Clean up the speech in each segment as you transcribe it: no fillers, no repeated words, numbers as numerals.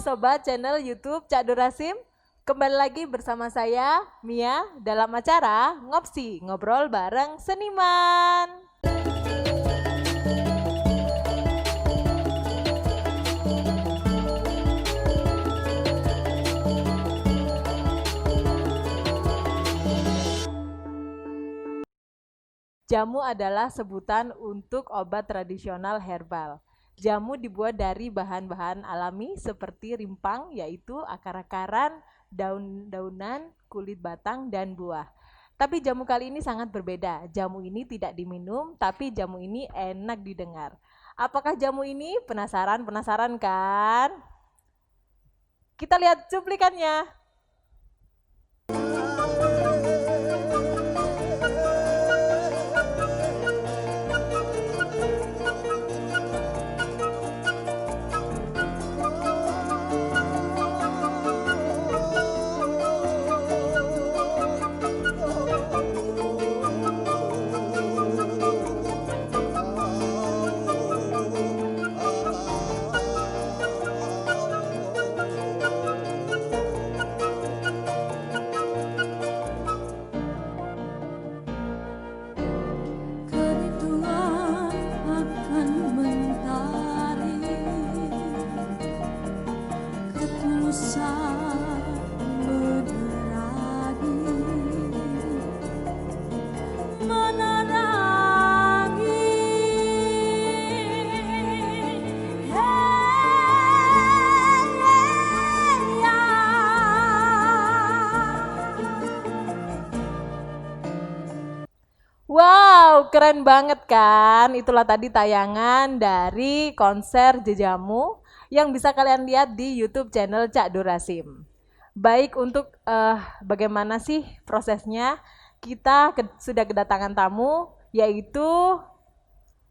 sobat channel YouTube Cak Durasim. Kembali lagi bersama saya Mia dalam acara Ngopsi, ngobrol bareng seniman. Jamu adalah sebutan untuk obat tradisional herbal. Jamu dibuat dari bahan-bahan alami seperti rimpang, yaitu akar-akaran, daun-daunan, kulit batang, dan buah. Tapi jamu kali ini sangat berbeda. Jamu ini tidak diminum, tapi jamu ini enak didengar. Apakah jamu ini? Penasaran kan? Kita lihat cuplikannya. Wow, keren banget kan? Itulah tadi tayangan dari konser Jejamu yang bisa kalian lihat di YouTube channel Cak Durasim. Baik, untuk bagaimana sih prosesnya? Kita sudah kedatangan tamu, yaitu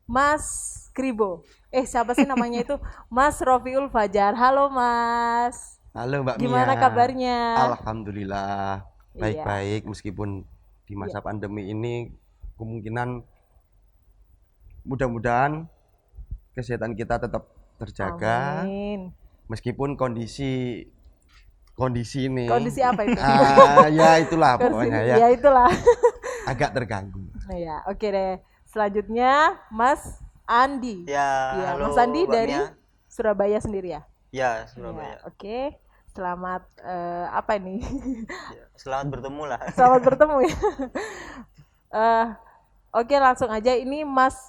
Mas Kribo. Siapa sih namanya itu? Mas Rofiul Fajar. Halo Mas. Halo Mbak Mia. Gimana kabarnya? Alhamdulillah baik-baik, meskipun di masa pandemi ini kemungkinan mudah-mudahan kesehatan kita tetap terjaga. Amin. Meskipun kondisi ini. Kondisi apa itu? Ya itulah pokoknya ya. Ya itulah. Agak terganggu. Ya, oke deh. Selanjutnya Mas Andi. Ya, halo, Mas Andi dari Mia. Surabaya sendiri ya? Ya, Surabaya. Ya, oke. Selamat apa ini? Ya, selamat bertemu lah. Selamat bertemu ya. Oke, langsung aja. Ini Mas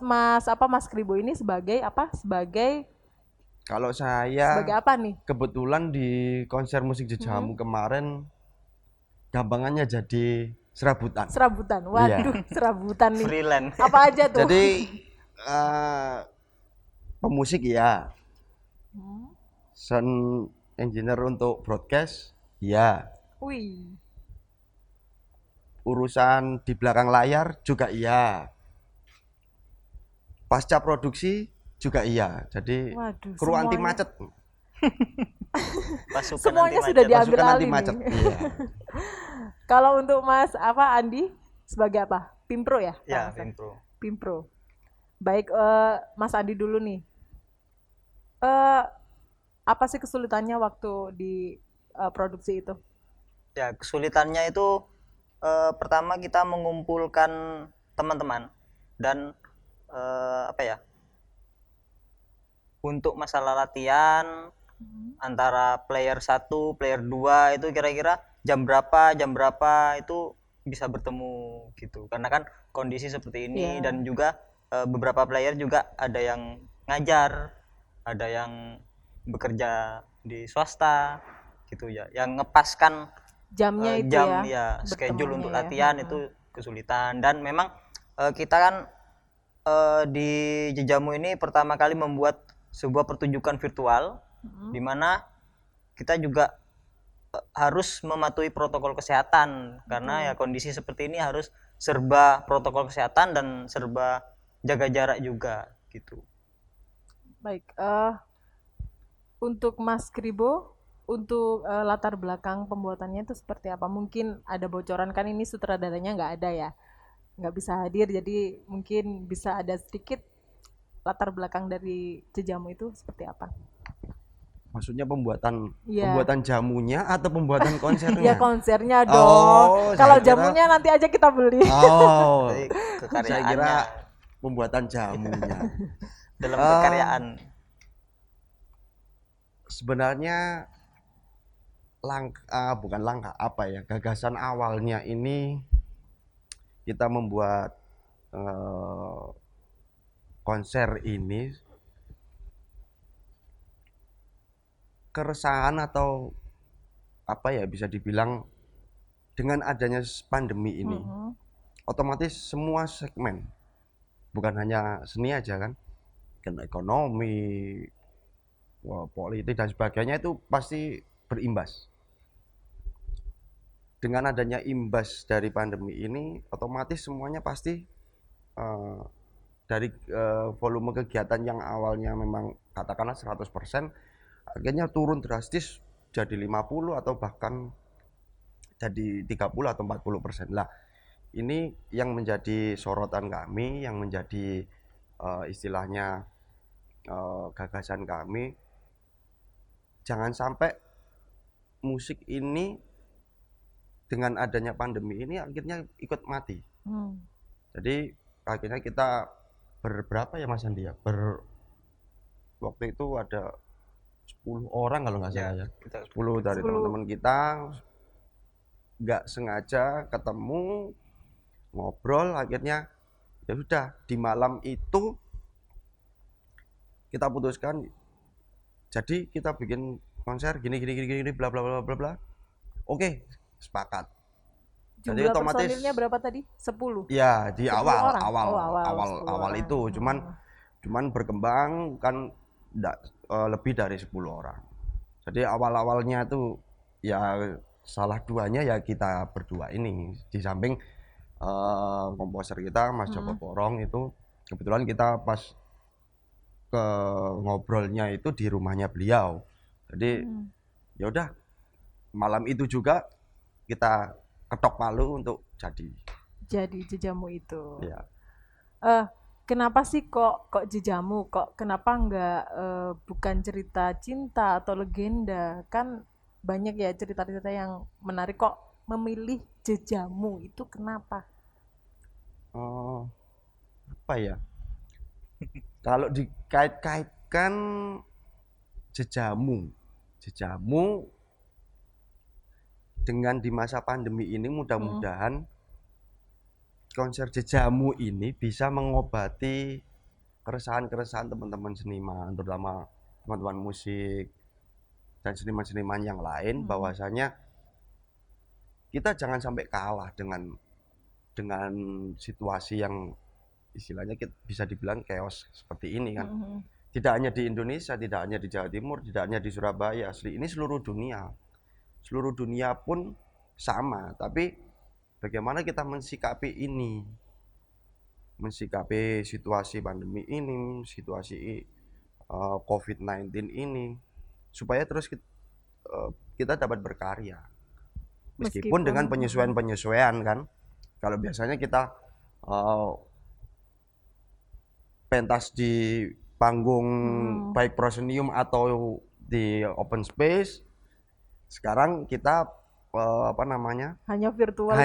Kribo ini sebagai apa? Kalau saya Sebagai apa nih? kebetulan di konser musik Jejamu kemarin gampangannya jadi serabutan. Waduh, serabutan nih. Freelance. Apa aja tuh? Jadi pemusik ya, sound engineer untuk broadcast ya. Wih. Urusan di belakang layar juga iya. Pasca produksi juga iya. Jadi kru anti macet. Semuanya sudah diambil alih nih. Iya. Kalau untuk Mas Andi sebagai apa? Pimpro ya? Ya, Pimpro. Baik, Mas Andi dulu nih. Apa sih kesulitannya waktu di produksi itu? Ya, kesulitannya itu pertama kita mengumpulkan teman-teman dan untuk masalah latihan antara player 1, player 2 itu kira-kira jam berapa itu bisa bertemu gitu. Karena kan kondisi seperti ini dan juga beberapa player juga ada yang ngajar, ada yang bekerja di swasta gitu ya. Yang ngepaskan jamnya itu schedule untuk latihan itu kesulitan. Dan memang kita kan di Jejamu ini pertama kali membuat sebuah pertunjukan virtual di mana kita juga harus mematuhi protokol kesehatan karena ya kondisi seperti ini harus serba protokol kesehatan dan serba jaga jarak juga gitu. Baik, untuk Mas Kribo, untuk latar belakang pembuatannya itu seperti apa? Mungkin ada bocoran, kan ini sutradaranya nggak ada ya, nggak bisa hadir, jadi mungkin bisa ada sedikit latar belakang dari Jejamu itu seperti apa? Maksudnya pembuatan jamunya atau pembuatan konsernya? Ya konsernya dong. Kalau jamunya nanti aja kita beli. Oh, saya kira pembuatan jamunya. Dalam kekaryaan. Sebenarnya bukan langkah apa ya, gagasan awalnya ini kita membuat konser ini keresahan atau apa ya, bisa dibilang dengan adanya pandemi ini otomatis semua segmen, bukan hanya seni aja kan, ekonomi, politik dan sebagainya itu pasti berimbas. Dengan adanya imbas dari pandemi ini otomatis semuanya pasti dari volume kegiatan yang awalnya memang katakanlah 100%, akhirnya turun drastis jadi 50 atau bahkan jadi 30 atau 40%. Lah, ini yang menjadi sorotan kami, yang menjadi istilahnya gagasan kami, jangan sampai musik ini dengan adanya pandemi ini akhirnya ikut mati. Jadi akhirnya kita berberapa ya Mas Andi ya? Waktu itu ada 10 orang kalau nggak salah ya. 10 dari teman-teman kita nggak sengaja ketemu, ngobrol, akhirnya ya sudah di malam itu kita putuskan jadi kita bikin konser gini bla bla bla bla bla. Oke, sepakat. Jadi otomatis personilnya berapa tadi? 10. Ya, di 10 awal itu cuman berkembang kan lebih dari 10 orang. Jadi awalnya tuh ya salah duanya ya kita berdua ini, di samping komposer kita Mas Joko Porong itu kebetulan kita pas ke ngobrolnya itu di rumahnya beliau. Jadi ya udah malam itu juga kita ketok palu untuk jadi Jejamu itu. Ya. Kenapa sih kok Jejamu? Kenapa enggak bukan cerita cinta atau legenda? Kan banyak ya cerita-cerita yang menarik, kok memilih Jejamu itu kenapa? Apa ya? Kalau dikait-kaitkan Jejamu dengan di masa pandemi ini, mudah-mudahan konser Jejamu ini bisa mengobati keresahan-keresahan teman-teman seniman, terutama teman-teman musik dan seniman-seniman yang lain, bahwasanya kita jangan sampai kalah dengan situasi yang istilahnya bisa dibilang chaos seperti ini kan. Tidak hanya di Indonesia, tidak hanya di Jawa Timur, tidak hanya di Surabaya, ini seluruh dunia. Seluruh dunia pun sama, tapi bagaimana kita mensikapi ini, mensikapi situasi pandemi ini, situasi COVID-19 ini, supaya terus kita dapat berkarya. Meskipun dengan penyesuaian kan. Kalau biasanya kita pentas di panggung baik proscenium atau di open space, sekarang kita hanya virtual.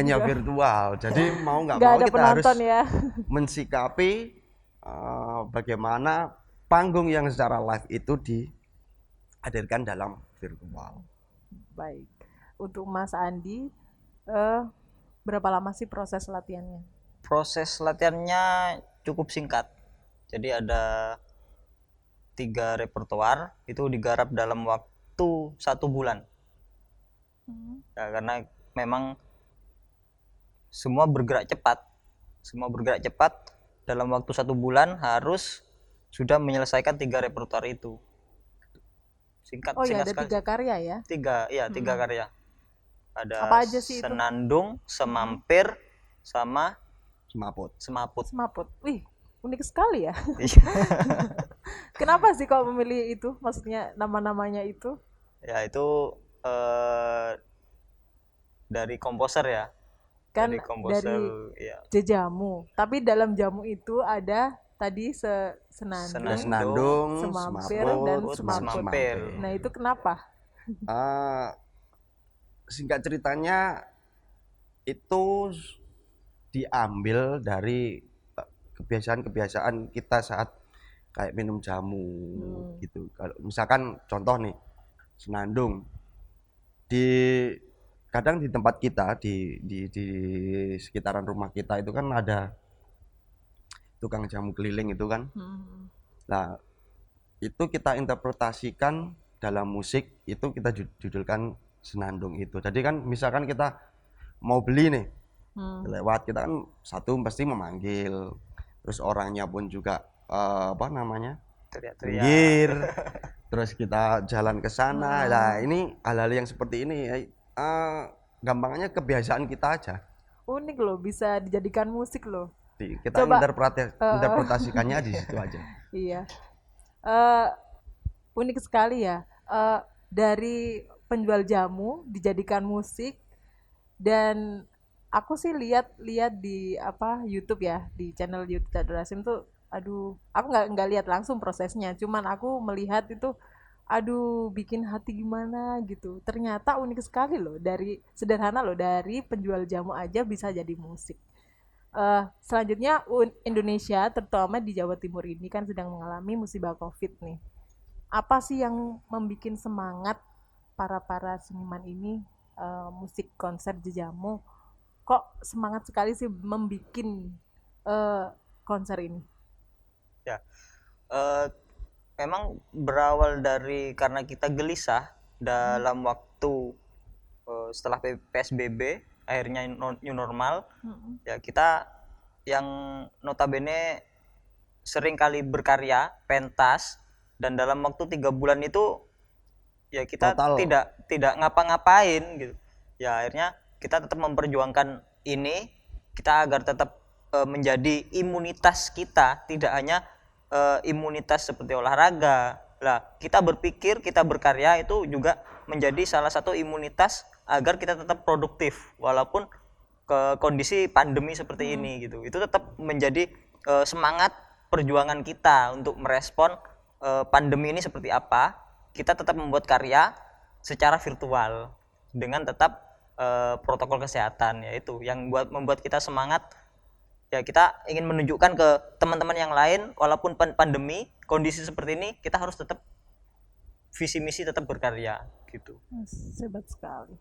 Jadi mau nggak mau kita harus ya. mensikapi bagaimana panggung yang secara live itu dihadirkan dalam virtual. Baik, untuk Mas Andi, berapa lama sih proses latihannya? Proses latihannya cukup singkat. Jadi ada 3 repertoar, itu digarap dalam waktu 1 bulan. Ya, karena memang semua bergerak cepat dalam waktu 1 bulan harus sudah menyelesaikan 3 repertoar itu. Singkat ya, ada sekali. 3 karya ya? 3 karya. Ada apa aja sih Senandung, Semampir, sama Semaput. Wih, unik sekali ya. Kenapa sih kok memilih itu? Maksudnya nama-namanya itu? Ya itu dari komposer ya. Kan dari ya. Jejamu. Tapi dalam jamu itu ada tadi senandung, Ada senandung, semampir, semaput, dan semampir. semampir. Nah itu kenapa? Eh, singkat ceritanya itu diambil dari kebiasaan-kebiasaan kita saat kayak minum jamu gitu. Kalau misalkan contoh nih senandung di kadang di tempat kita di sekitaran rumah kita itu kan ada tukang jamu keliling itu kan. Nah, itu kita interpretasikan dalam musik itu kita judulkan senandung itu. Jadi kan misalkan kita mau beli nih lewat kita kan satu pasti memanggil, terus orangnya pun juga apa namanya teriak-teriak. minggir, terus kita jalan ke sana. Nah ini hal-hal yang seperti ini gampangnya kebiasaan kita aja. Unik loh, bisa dijadikan musik loh. Kita Coba, interpretasikannya di situ aja. Iya. Unik sekali ya. Dari penjual jamu dijadikan musik, dan aku sih lihat di YouTube ya, di channel YouTube Cak Rasim tuh, aduh, aku nggak lihat langsung prosesnya, cuman aku melihat itu, aduh, bikin hati gimana gitu. Ternyata unik sekali loh, dari sederhana loh, dari penjual jamu aja bisa jadi musik. Selanjutnya Indonesia, terutama di Jawa Timur ini kan sedang mengalami musibah COVID nih. Apa sih yang membuat semangat para seniman ini, musik konser jejamu, kok semangat sekali sih membuat konser ini? Ya, memang berawal dari karena kita gelisah dalam waktu setelah PSBB, akhirnya new normal. Ya kita yang notabene sering kali berkarya pentas, dan dalam waktu 3 bulan itu ya kita Total. tidak ngapa-ngapain gitu. Ya akhirnya kita tetap memperjuangkan ini, kita agar tetap menjadi imunitas kita, tidak hanya imunitas seperti olahraga. Lah, kita berpikir, kita berkarya itu juga menjadi salah satu imunitas agar kita tetap produktif walaupun ke kondisi pandemi seperti ini gitu. Itu tetap menjadi semangat perjuangan kita untuk merespon pandemi ini seperti apa. Kita tetap membuat karya secara virtual dengan tetap protokol kesehatan, yaitu yang membuat kita semangat. Ya kita ingin menunjukkan ke teman-teman yang lain, walaupun pandemi kondisi seperti ini, kita harus tetap visi misi tetap berkarya gitu. Hebat sekali.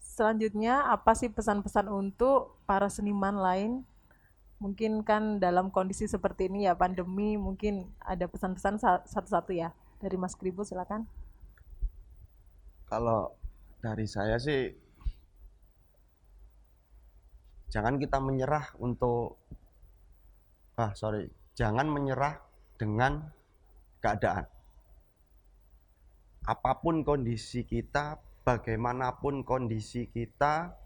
Selanjutnya apa sih pesan-pesan untuk para seniman lain? Mungkin kan dalam kondisi seperti ini ya, pandemi, mungkin ada pesan-pesan satu-satu ya. Dari Mas Kribo silakan. Kalau dari saya sih jangan kita menyerah jangan menyerah dengan keadaan. Apapun kondisi kita, bagaimanapun kondisi kita,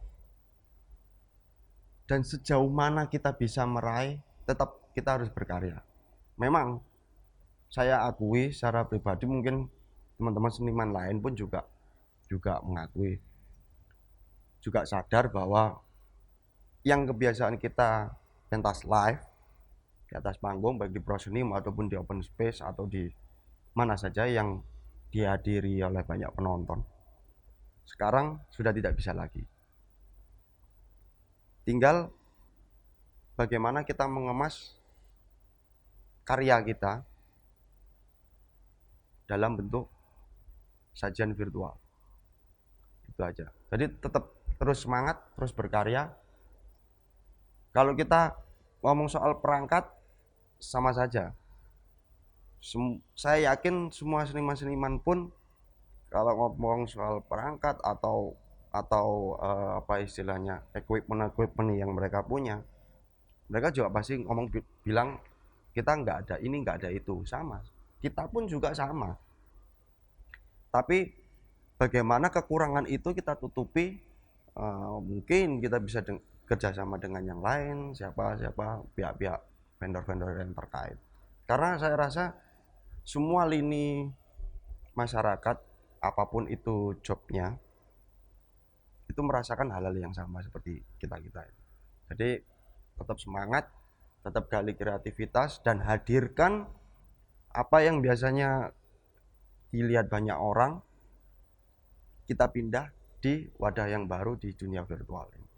dan sejauh mana kita bisa meraih, tetap kita harus berkarya. Memang saya akui secara pribadi, mungkin teman-teman seniman lain pun juga mengakui, juga sadar bahwa yang kebiasaan kita pentas live di atas panggung, baik di Prosenim ataupun di open space atau di mana saja yang dihadiri oleh banyak penonton, sekarang sudah tidak bisa lagi. Tinggal bagaimana kita mengemas karya kita dalam bentuk sajian virtual. Itu aja. Jadi tetap terus semangat, terus berkarya. Kalau kita ngomong soal perangkat, sama saja. Saya yakin semua seniman-seniman pun kalau ngomong soal perangkat atau apa istilahnya equipment yang mereka punya, mereka juga pasti bilang kita nggak ada ini, nggak ada itu. Sama, kita pun juga sama. Tapi bagaimana kekurangan itu kita tutupi, mungkin kita bisa kerjasama dengan yang lain, siapa pihak-pihak vendor-vendor yang terkait. Karena saya rasa semua lini masyarakat, apapun itu jobnya, itu merasakan hal-hal yang sama seperti kita. Jadi tetap semangat, tetap gali kreativitas dan hadirkan apa yang biasanya dilihat banyak orang, kita pindah di wadah yang baru di dunia virtual ini.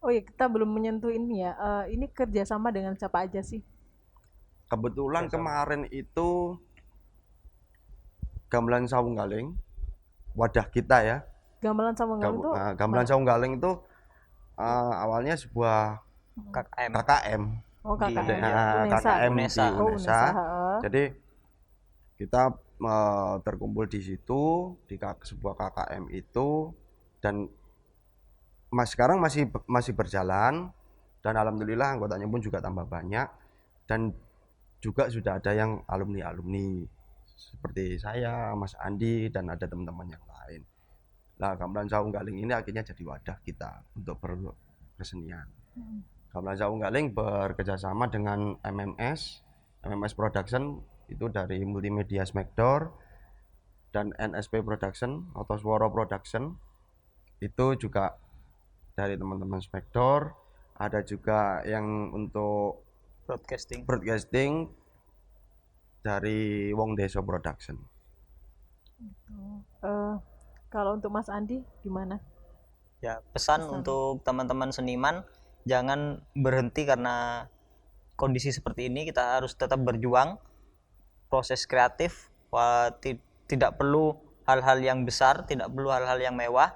Oh iya, kita belum menyentuh ini ya. Ini kerjasama dengan siapa aja sih? Kebetulan kemarin itu Gamelan Saunggaling, wadah kita ya. Gamelan Saunggaling itu Gamelan Saunggaling itu awalnya sebuah KKM. Oh, KKM. KKM di UNESA. UNESA. Jadi kita terkumpul di situ di sebuah KKM itu, dan sekarang masih berjalan, dan alhamdulillah anggotanya pun juga tambah banyak, dan juga sudah ada yang alumni seperti saya, Mas Andi, dan ada teman-teman yang lain. Nah, Gamelan Saunggaling ini akhirnya jadi wadah kita untuk berkesenian. Gamelan Saunggaling bekerjasama dengan MMS Production, itu dari Multimedia Smackdoor, dan NSP Production atau Swara Production, itu juga dari teman-teman Smackdoor. Ada juga yang untuk broadcasting dari Wong Deso Production. Kalau untuk Mas Andi gimana? Ya, pesan untuk teman-teman seniman, jangan berhenti karena kondisi seperti ini. Kita harus tetap berjuang. Proses kreatif, tidak perlu hal-hal yang besar, tidak perlu hal-hal yang mewah.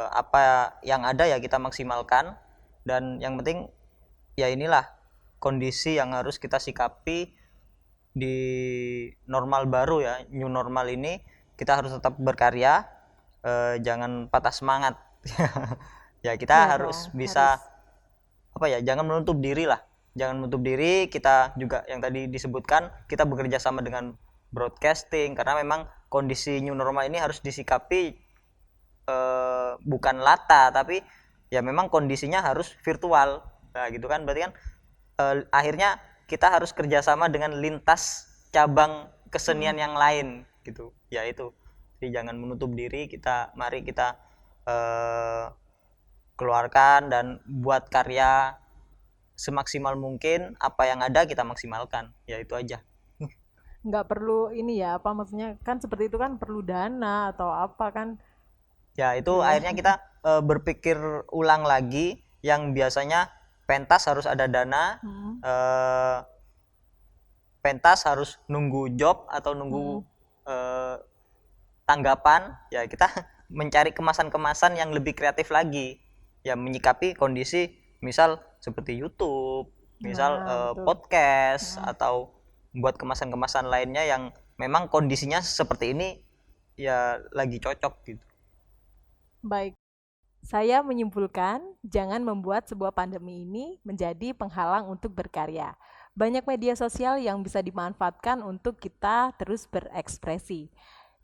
Apa yang ada ya kita maksimalkan, dan yang penting ya inilah kondisi yang harus kita sikapi di normal baru ya, new normal ini. Kita harus tetap berkarya, jangan patah semangat. Ya, kita harus bisa jangan menutup diri lah. Jangan menutup diri. Kita juga yang tadi disebutkan, kita bekerja sama dengan broadcasting, karena memang kondisi new normal ini harus disikapi bukan lata, tapi ya memang kondisinya harus virtual. Nah gitu kan, berarti kan akhirnya kita harus kerjasama dengan lintas cabang kesenian yang lain gitu. Ya itu, jadi jangan menutup diri. Mari kita keluarkan dan buat karya semaksimal mungkin. Apa yang ada kita maksimalkan, ya itu aja. Nggak perlu ini ya, apa maksudnya, kan seperti itu kan perlu dana atau apa kan ya, itu akhirnya kita berpikir ulang lagi. Yang biasanya pentas harus ada dana, pentas harus nunggu job atau nunggu tanggapan, ya kita mencari kemasan-kemasan yang lebih kreatif lagi, ya menyikapi kondisi misal seperti YouTube, misal podcast, atau buat kemasan-kemasan lainnya yang memang kondisinya seperti ini ya lagi cocok gitu. Baik, saya menyimpulkan jangan membuat sebuah pandemi ini menjadi penghalang untuk berkarya. Banyak media sosial yang bisa dimanfaatkan untuk kita terus berekspresi.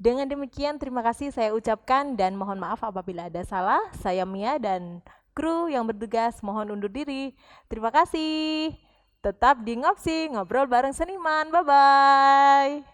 Dengan demikian, terima kasih saya ucapkan dan mohon maaf apabila ada salah. Saya Mia dan kru yang bertugas mohon undur diri. Terima kasih. Tetap di Ngopsi, ngobrol bareng seniman. Bye-bye.